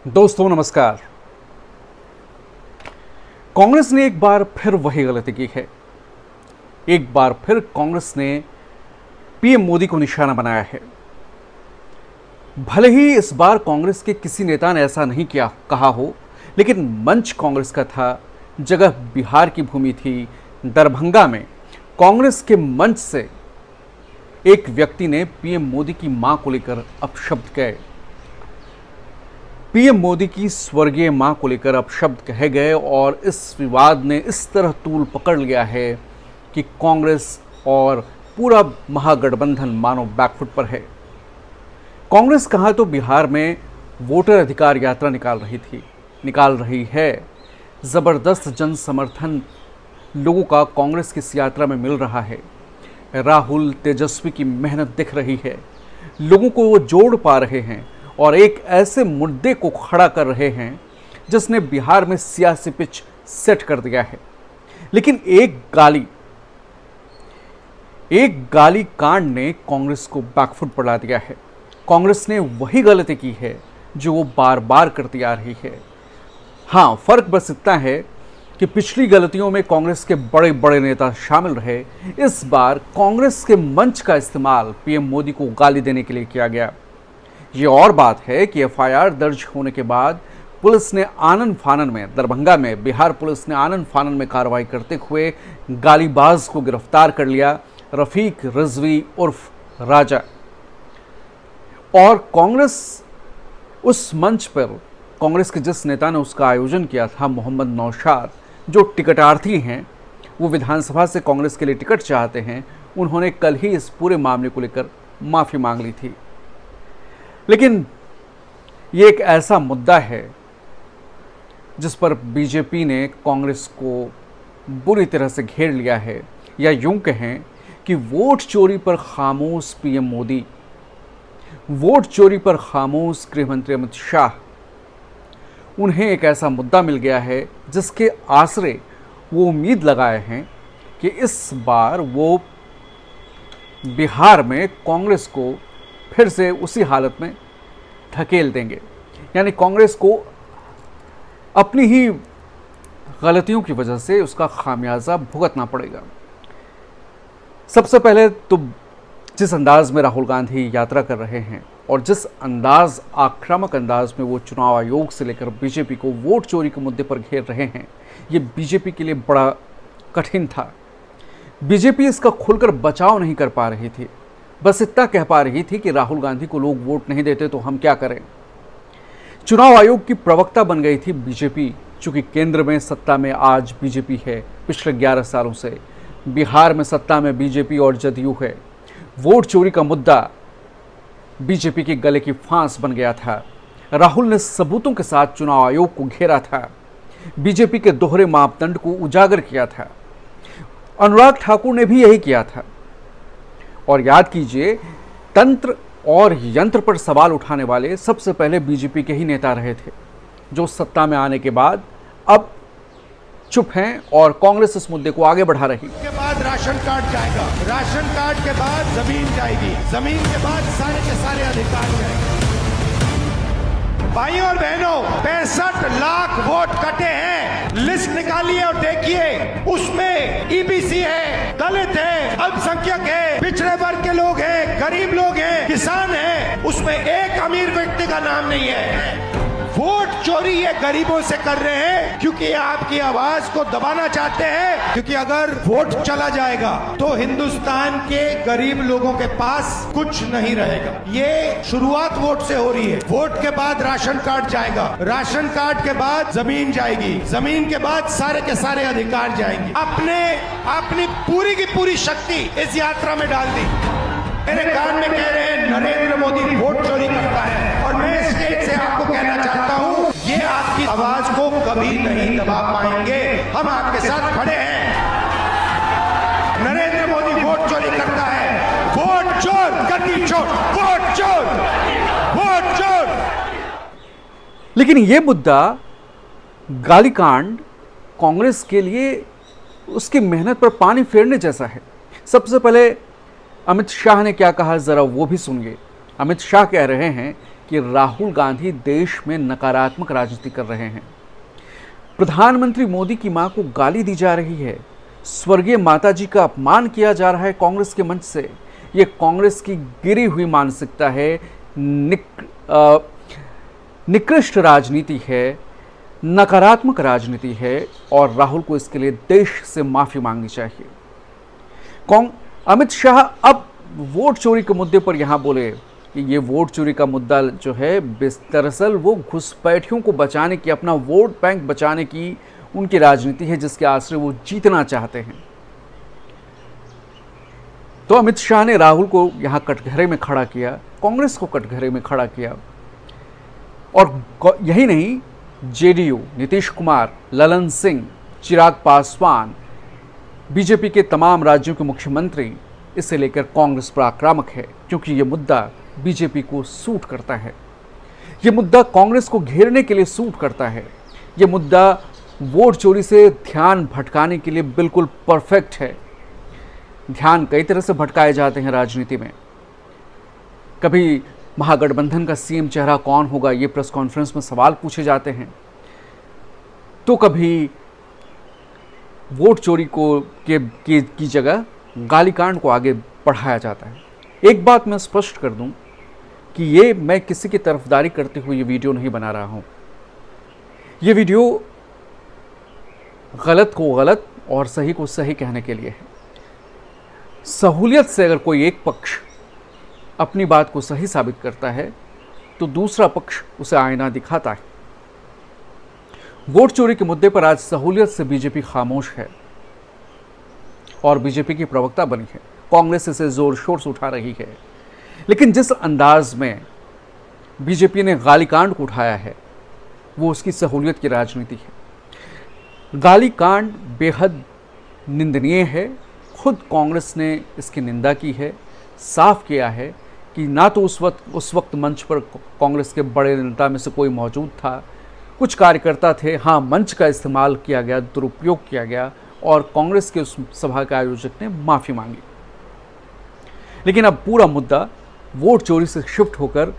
दोस्तों नमस्कार। कांग्रेस ने एक बार फिर वही गलती की है। एक बार फिर कांग्रेस ने पीएम मोदी को निशाना बनाया है। भले ही इस बार कांग्रेस के किसी नेता ने ऐसा नहीं कहा हो, लेकिन मंच कांग्रेस का था, जगह बिहार की भूमि थी। दरभंगा में कांग्रेस के मंच से एक व्यक्ति ने पीएम मोदी की मां को लेकर अपशब्द कहे। पीएम मोदी की स्वर्गीय मां को लेकर अपशब्द कहे गए और इस विवाद ने इस तरह तूल पकड़ लिया है कि कांग्रेस और पूरा महागठबंधन मानो बैकफुट पर है। कांग्रेस कहां तो बिहार में वोटर अधिकार यात्रा निकाल रही है। जबरदस्त जन समर्थन लोगों का कांग्रेस की इस यात्रा में मिल रहा है। राहुल तेजस्वी की मेहनत दिख रही है। लोगों को वो जोड़ पा रहे हैं और एक ऐसे मुद्दे को खड़ा कर रहे हैं जिसने बिहार में सियासी पिच सेट कर दिया है। लेकिन एक गाली कांड ने कांग्रेस को बैकफुट पर ला दिया है। कांग्रेस ने वही गलती की है जो वो बार बार करती आ रही है। हाँ, फर्क बस इतना है कि पिछली गलतियों में कांग्रेस के बड़े बड़े नेता शामिल रहे। इस बार कांग्रेस के मंच का इस्तेमाल पीएम मोदी को गाली देने के लिए किया गया। ये और बात है कि एफआईआर दर्ज होने के बाद पुलिस ने आनन फानन में, दरभंगा में बिहार पुलिस ने आनन फानन में कार्रवाई करते हुए गालीबाज को गिरफ्तार कर लिया, रफीक रिजवी उर्फ राजा। और कांग्रेस उस मंच पर, कांग्रेस के जिस नेता ने उसका आयोजन किया था, मोहम्मद नौशाद, जो टिकटार्थी हैं, वो विधानसभा से कांग्रेस के लिए टिकट चाहते हैं, उन्होंने कल ही इस पूरे मामले को लेकर माफ़ी मांग ली थी। लेकिन ये एक ऐसा मुद्दा है जिस पर बीजेपी ने कांग्रेस को बुरी तरह से घेर लिया है, या यूं कहें कि वोट चोरी पर खामोश पीएम मोदी, वोट चोरी पर खामोश गृहमंत्री अमित शाह, उन्हें एक ऐसा मुद्दा मिल गया है जिसके आसरे वो उम्मीद लगाए हैं कि इस बार वो बिहार में कांग्रेस को फिर से उसी हालत में धकेल देंगे। यानी कांग्रेस को अपनी ही गलतियों की वजह से उसका खामियाजा भुगतना पड़ेगा। सबसे पहले तो जिस अंदाज में राहुल गांधी यात्रा कर रहे हैं और जिस आक्रामक अंदाज में वो चुनाव आयोग से लेकर बीजेपी को वोट चोरी के मुद्दे पर घेर रहे हैं, ये बीजेपी के लिए बड़ा कठिन था। बीजेपी इसका खुलकर बचाव नहीं कर पा रही थी। बस इतना कह पा रही थी कि राहुल गांधी को लोग वोट नहीं देते तो हम क्या करें। चुनाव आयोग की प्रवक्ता बन गई थी बीजेपी, चूंकि केंद्र में सत्ता में आज बीजेपी है। पिछले 11 सालों से बिहार में सत्ता में बीजेपी और जदयू है। वोट चोरी का मुद्दा बीजेपी के गले की फांस बन गया था। राहुल ने सबूतों के साथ चुनाव आयोग को घेरा था, बीजेपी के दोहरे मापदंड को उजागर किया था। अनुराग ठाकुर ने भी यही किया था। और याद कीजिए, तंत्र और यंत्र पर सवाल उठाने वाले सबसे पहले बीजेपी के ही नेता रहे थे, जो सत्ता में आने के बाद अब चुप हैं और कांग्रेस इस मुद्दे को आगे बढ़ा रही। के बाद राशन कार्ड जाएगा, राशन कार्ड के बाद जमीन जाएगी, जमीन के बाद सारे के सारे अधिकार जाएंगे। भाइयों और बहनों, 65 लाख वोट कटे हैं। लिस्ट निकालिए और देखिए, उसमें ईबीसी है, दलित है, अल्पसंख्यक है, पिछड़े वर्ग के लोग हैं, गरीब लोग हैं, किसान हैं, उसमें एक अमीर व्यक्ति का नाम नहीं है। वोट चोरी ये गरीबों से कर रहे हैं क्योंकि ये आपकी आवाज को दबाना चाहते हैं। क्योंकि अगर वोट चला जाएगा तो हिंदुस्तान के गरीब लोगों के पास कुछ नहीं रहेगा। ये शुरुआत वोट से हो रही है। वोट के बाद राशन कार्ड जाएगा, राशन कार्ड के बाद जमीन जाएगी, जमीन के बाद सारे के सारे अधिकार जाएंगे। अपनी पूरी की पूरी शक्ति इस यात्रा में डाल दी। मेरे कान में कह रहे हैं नरेंद्र मोदी वोट चोरी करता है, और मैं स्टेज से आपको कहना चाहता हूं, ये आपकी आवाज को कभी नहीं दबा पाएंगे। हम आपके साथ खड़े हैं। नरेंद्र मोदी वोट चोरी करता है, वोट चोर, गद्दी चोर, वोट चोर, वोट चोर। लेकिन ये मुद्दा गालीकांड कांग्रेस के लिए उसकी मेहनत पर पानी फेरने जैसा है। सबसे पहले अमित शाह ने क्या कहा, जरा वो भी सुनिए। अमित शाह कह रहे हैं कि राहुल गांधी देश में नकारात्मक राजनीति कर रहे हैं। प्रधानमंत्री मोदी की मां को गाली दी जा रही है, स्वर्गीय माताजी का अपमान किया जा रहा है कांग्रेस के मंच से। यह कांग्रेस की गिरी हुई मानसिकता है, निकृष्ट राजनीति है, नकारात्मक राजनीति है और राहुल को इसके लिए देश से माफी मांगनी चाहिए। अमित शाह अब वोट चोरी के मुद्दे पर यहां बोले कि ये वोट चोरी का मुद्दा जो है दरअसल वो घुसपैठियों को बचाने की, अपना वोट बैंक बचाने की उनकी राजनीति है, जिसके आश्रय वो जीतना चाहते हैं। तो अमित शाह ने राहुल को यहां कटघरे में खड़ा किया, कांग्रेस को कटघरे में खड़ा किया। और यही नहीं, जेडीयू, नीतीश कुमार, ललन सिंह, चिराग पासवान, बीजेपी के तमाम राज्यों के मुख्यमंत्री इसे लेकर कांग्रेस पर आक्रामक है, क्योंकि यह मुद्दा बीजेपी को सूट करता है। यह मुद्दा कांग्रेस को घेरने के लिए सूट करता है। यह मुद्दा वोट चोरी से ध्यान भटकाने के लिए बिल्कुल परफेक्ट है। ध्यान कई तरह से भटकाए जाते हैं राजनीति में। कभी महागठबंधन का सीएम चेहरा कौन होगा, ये प्रेस कॉन्फ्रेंस में सवाल पूछे जाते हैं, तो कभी वोट चोरी को की जगह गालीकांड को आगे बढ़ाया जाता है। एक बात मैं स्पष्ट कर दूं कि ये मैं किसी की तरफदारी करते हुए ये वीडियो नहीं बना रहा हूं। ये वीडियो गलत को गलत और सही को सही कहने के लिए है। सहूलियत से अगर कोई एक पक्ष अपनी बात को सही साबित करता है तो दूसरा पक्ष उसे आईना दिखाता है। वोट चोरी के मुद्दे पर आज सहूलियत से बीजेपी खामोश है और बीजेपी की प्रवक्ता बनी है। कांग्रेस इसे जोर शोर से उठा रही है, लेकिन जिस अंदाज में बीजेपी ने गालीकांड को उठाया है वो उसकी सहूलियत की राजनीति है। गालीकांड बेहद निंदनीय है। खुद कांग्रेस ने इसकी निंदा की है, साफ किया है कि ना तो उस वक्त मंच पर कांग्रेस के बड़े नेता में से कोई मौजूद था, कुछ कार्यकर्ता थे, हाँ मंच का इस्तेमाल किया गया, दुरुपयोग किया गया और कांग्रेस के उस सभा के आयोजक ने माफ़ी मांगी। लेकिन अब पूरा मुद्दा वोट चोरी से शिफ्ट होकर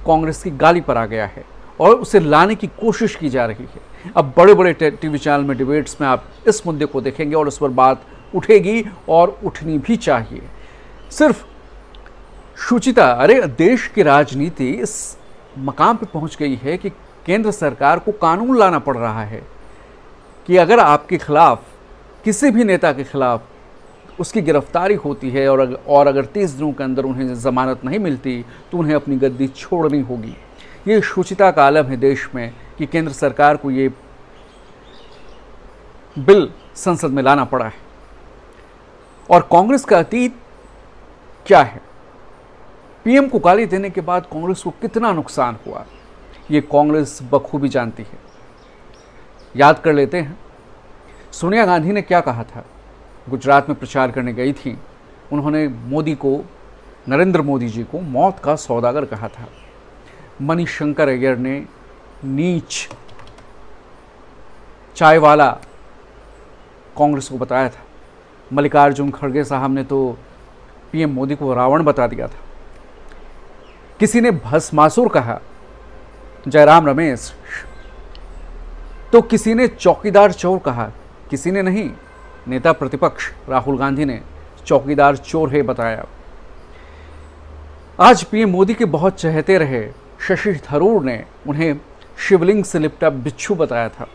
कांग्रेस की गाली पर आ गया है और उसे लाने की कोशिश की जा रही है। अब बड़े बड़े टीवी चैनल में डिबेट्स में आप इस मुद्दे को देखेंगे और इस पर बात उठेगी और उठनी भी चाहिए। सिर्फ शुचिता, अरे देश की राजनीति इस मकाम पर पहुंच गई है कि केंद्र सरकार को कानून लाना पड़ रहा है कि अगर आपके खिलाफ, किसी भी नेता के खिलाफ उसकी गिरफ्तारी होती है और अगर 30 दिनों के अंदर उन्हें जमानत नहीं मिलती तो उन्हें अपनी गद्दी छोड़नी होगी। ये शुचिता का आलम है देश में कि केंद्र सरकार को ये बिल संसद में लाना पड़ा है। और कांग्रेस का अतीत क्या है? पीएम को गाली देने के बाद कांग्रेस को कितना नुकसान हुआ, ये कांग्रेस बखूबी जानती है। याद कर लेते हैं, सोनिया गांधी ने क्या कहा था। गुजरात में प्रचार करने गई थी, उन्होंने मोदी को, नरेंद्र मोदी जी को मौत का सौदागर कहा था। मणिशंकर अय्यर ने नीच, चाय वाला कांग्रेस को बताया था। मल्लिकार्जुन खड़गे साहब ने तो पीएम मोदी को रावण बता दिया था। किसी ने भस्मासुर कहा, जयराम रमेश, तो किसी ने चौकीदार चोर कहा, किसी ने नहीं, नेता प्रतिपक्ष राहुल गांधी ने चौकीदार चोर है बताया। आज पीएम मोदी के बहुत चहेते रहे शशि थरूर ने उन्हें शिवलिंग से लिपटा बिच्छू बताया था।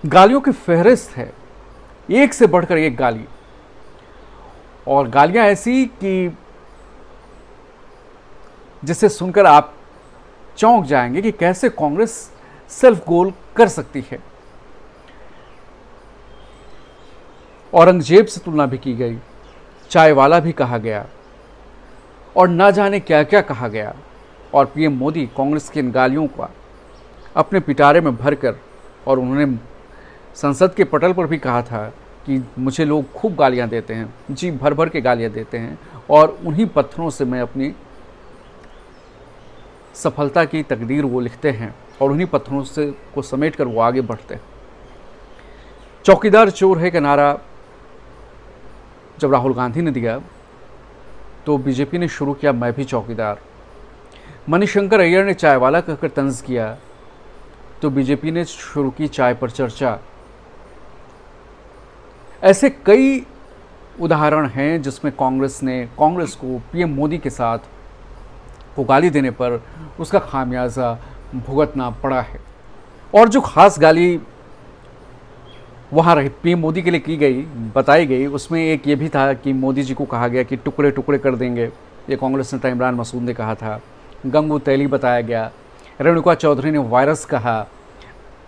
गालियों की फहरिस्त है, एक से बढ़कर एक गाली, और गालियां ऐसी कि जिसे सुनकर आप चौंक जाएंगे कि कैसे कांग्रेस सेल्फ गोल कर सकती है। औरंगजेब से तुलना भी की गई, चाय वाला भी कहा गया और ना जाने क्या क्या कहा गया। और पीएम मोदी कांग्रेस की इन गालियों का अपने पिटारे में भरकर, और उन्होंने संसद के पटल पर भी कहा था कि मुझे लोग खूब गालियां देते हैं, जी भर भर के गालियां देते हैं, और उन्हीं पत्थरों से मैं अपनी सफलता की तकदीर वो लिखते हैं और उन्हीं पत्थरों से को समेट कर वो आगे बढ़ते हैं। चौकीदार चोर है का नारा जब राहुल गांधी ने दिया तो बीजेपी ने शुरू किया मैं भी चौकीदार। मणिशंकर अय्यर ने चाय वाला कहकर तंज किया तो बीजेपी ने शुरू की चाय पर चर्चा। ऐसे कई उदाहरण हैं जिसमें कांग्रेस को पीएम मोदी के साथ को गाली देने पर उसका खामियाजा भुगतना पड़ा है। और जो खास गाली वहाँ रही पीएम मोदी के लिए की गई, बताई गई, उसमें एक ये भी था कि मोदी जी को कहा गया कि टुकड़े टुकड़े कर देंगे। ये कांग्रेस नेता इमरान मसूद ने कहा था। गंगू तैली बताया गया, रेणुका चौधरी ने वायरस कहा,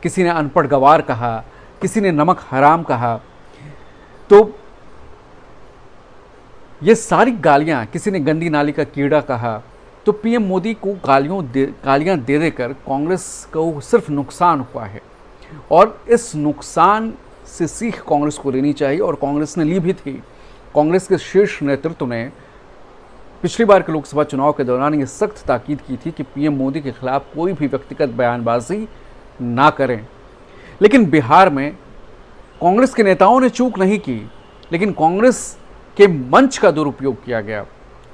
किसी ने अनपढ़ गवार कहा, किसी ने नमक हराम कहा। तो ये सारी गालियाँ, किसी ने गंदी नाली का कीड़ा कहा। तो पीएम मोदी को गालियाँ दे देकर कांग्रेस को सिर्फ नुकसान हुआ है और इस नुकसान से सीख कांग्रेस को लेनी चाहिए और कांग्रेस ने ली भी थी। कांग्रेस के शीर्ष नेतृत्व ने पिछली बार के लोकसभा चुनाव के दौरान ये सख्त ताकीद की थी कि पीएम मोदी के खिलाफ कोई भी व्यक्तिगत बयानबाजी ना करें। लेकिन बिहार में कांग्रेस के नेताओं ने चूक नहीं की, लेकिन कांग्रेस के मंच का दुरुपयोग किया गया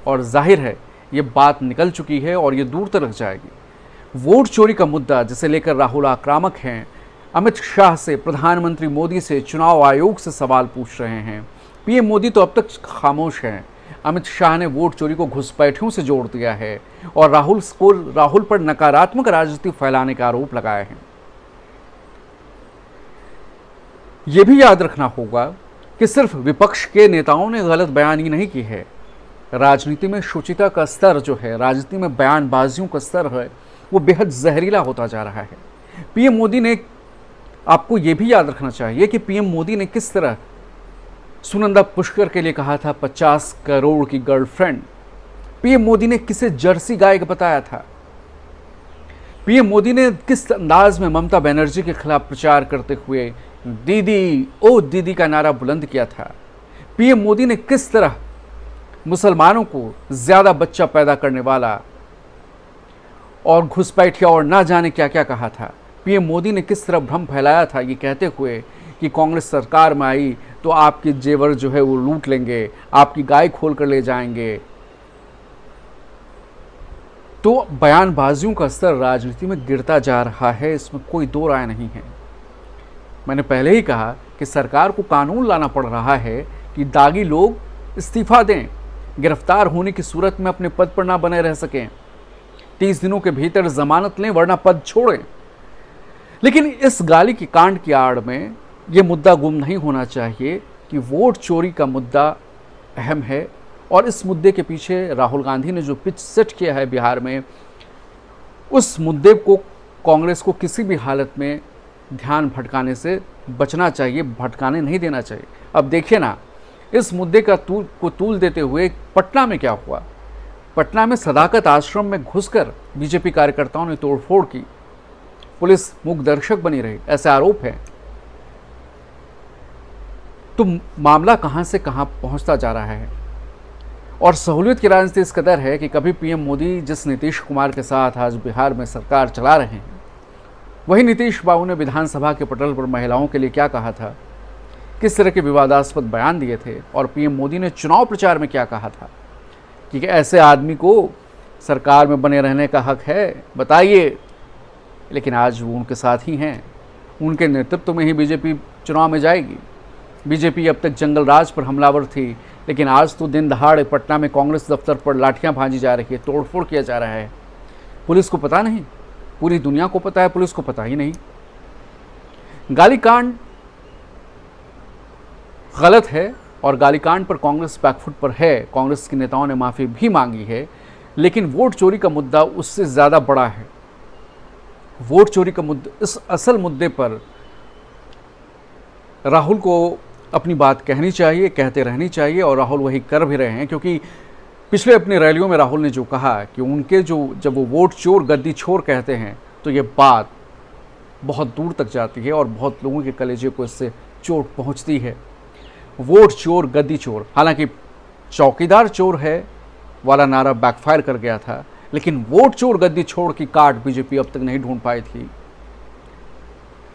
और जाहिर है ये बात निकल चुकी है और ये दूर तक जाएगी। वोट चोरी का मुद्दा जिसे लेकर राहुल आक्रामक हैं, अमित शाह से, प्रधानमंत्री मोदी से, चुनाव आयोग से सवाल पूछ रहे हैं। पीएम मोदी तो अब तक खामोश हैं। अमित शाह ने वोट चोरी को घुसपैठियों से जोड़ दिया है और राहुल पर नकारात्मक राजनीति फैलाने का आरोप लगाए हैं। यह भी याद रखना होगा कि सिर्फ विपक्ष के नेताओं ने गलत बयानी नहीं की है। राजनीति में शुचिता का स्तर जो है, राजनीति में बयानबाजियों का स्तर है, वो बेहद जहरीला होता जा रहा है। पीएम मोदी ने, आपको ये भी याद रखना चाहिए कि पीएम मोदी ने किस तरह सुनंदा पुष्कर के लिए कहा था 50 करोड़ की गर्लफ्रेंड। पीएम मोदी ने किसे जर्सी गाय बताया था। पीएम मोदी ने किस अंदाज में ममता बनर्जी के खिलाफ प्रचार करते हुए दीदी ओ दीदी का नारा बुलंद किया था। पीएम मोदी ने किस तरह मुसलमानों को ज्यादा बच्चा पैदा करने वाला और घुसपैठिया और ना जाने क्या क्या कहा था। पीएम मोदी ने किस तरह भ्रम फैलाया था ये कहते हुए कि कांग्रेस सरकार में आई तो आपके जेवर जो है वो लूट लेंगे, आपकी गाय खोल कर ले जाएंगे। तो बयानबाजियों का स्तर राजनीति में गिरता जा रहा है, इसमें कोई दो राय नहीं है। मैंने पहले ही कहा कि सरकार को कानून लाना पड़ रहा है कि दागी लोग इस्तीफा दें, गिरफ्तार होने की सूरत में अपने पद पर ना बने रह सकें, 30 दिनों के भीतर जमानत लें वरना पद छोड़ें। लेकिन इस गाली की कांड की आड़ में यह मुद्दा गुम नहीं होना चाहिए कि वोट चोरी का मुद्दा अहम है और इस मुद्दे के पीछे राहुल गांधी ने जो पिच सेट किया है बिहार में, उस मुद्दे को कांग्रेस को किसी भी हालत में ध्यान भटकाने से बचना चाहिए, भटकाने नहीं देना चाहिए। अब देखिए ना, इस मुद्दे का तूल देते हुए पटना में क्या हुआ। पटना में सदाकत आश्रम में घुसकर बीजेपी कार्यकर्ताओं ने तोड़फोड़ की, पुलिस मूक दर्शक बनी रही, ऐसे आरोप हैं। तो मामला कहां से कहां पहुंचता जा रहा है और सहूलियत की राजनीति इस कदर है कि कभी पीएम मोदी जिस नीतीश कुमार के साथ आज बिहार में सरकार चला रहे हैं, वही नीतीश बाबू ने विधानसभा के पटल पर महिलाओं के लिए क्या कहा था, किस तरह के विवादास्पद बयान दिए थे और पीएम मोदी ने चुनाव प्रचार में क्या कहा था कि ऐसे आदमी को सरकार में बने रहने का हक है, बताइए। लेकिन आज वो उनके साथ ही हैं, उनके नेतृत्व में ही बीजेपी चुनाव में जाएगी। बीजेपी अब तक जंगल राज पर हमलावर थी, लेकिन आज तो दिन दहाड़े पटना में कांग्रेस दफ्तर पर लाठियां भांजी जा रही है, तोड़फोड़ किया जा रहा है। पुलिस को पता नहीं, पूरी दुनिया को पता है, पुलिस को पता ही नहीं। गालीकांड गलत है और गालीकांड पर कांग्रेस बैकफुट पर है। कांग्रेस के नेताओं ने माफ़ी भी मांगी है, लेकिन वोट चोरी का मुद्दा उससे ज़्यादा बड़ा है। वोट चोरी का मुद्दा, इस असल मुद्दे पर राहुल को अपनी बात कहनी चाहिए, कहते रहनी चाहिए और राहुल वही कर भी रहे हैं। क्योंकि पिछले अपनी रैलियों में राहुल ने जो कहा कि उनके जब वो वोट चोर गद्दी छोर कहते हैं तो ये बात बहुत दूर तक जाती है और बहुत लोगों के कलेजे को इससे चोट पहुंचती है। वोट चोर गद्दी चोर, हालांकि चौकीदार चोर है वाला नारा बैकफायर कर गया था, लेकिन वोट चोर गद्दी छोड़ की काट बीजेपी अब तक नहीं ढूंढ पाई थी।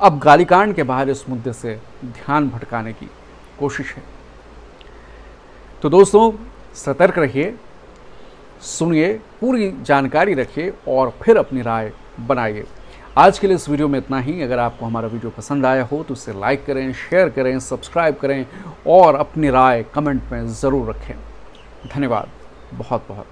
अब गालीकांड के बाहर इस मुद्दे से ध्यान भटकाने की कोशिश है। तो दोस्तों, सतर्क रहिए, सुनिए, पूरी जानकारी रखिए और फिर अपनी राय बनाइए। आज के लिए इस वीडियो में इतना ही। अगर आपको हमारा वीडियो पसंद आया हो तो इसे लाइक करें, शेयर करें, सब्सक्राइब करें और अपनी राय कमेंट में ज़रूर रखें। धन्यवाद बहुत बहुत।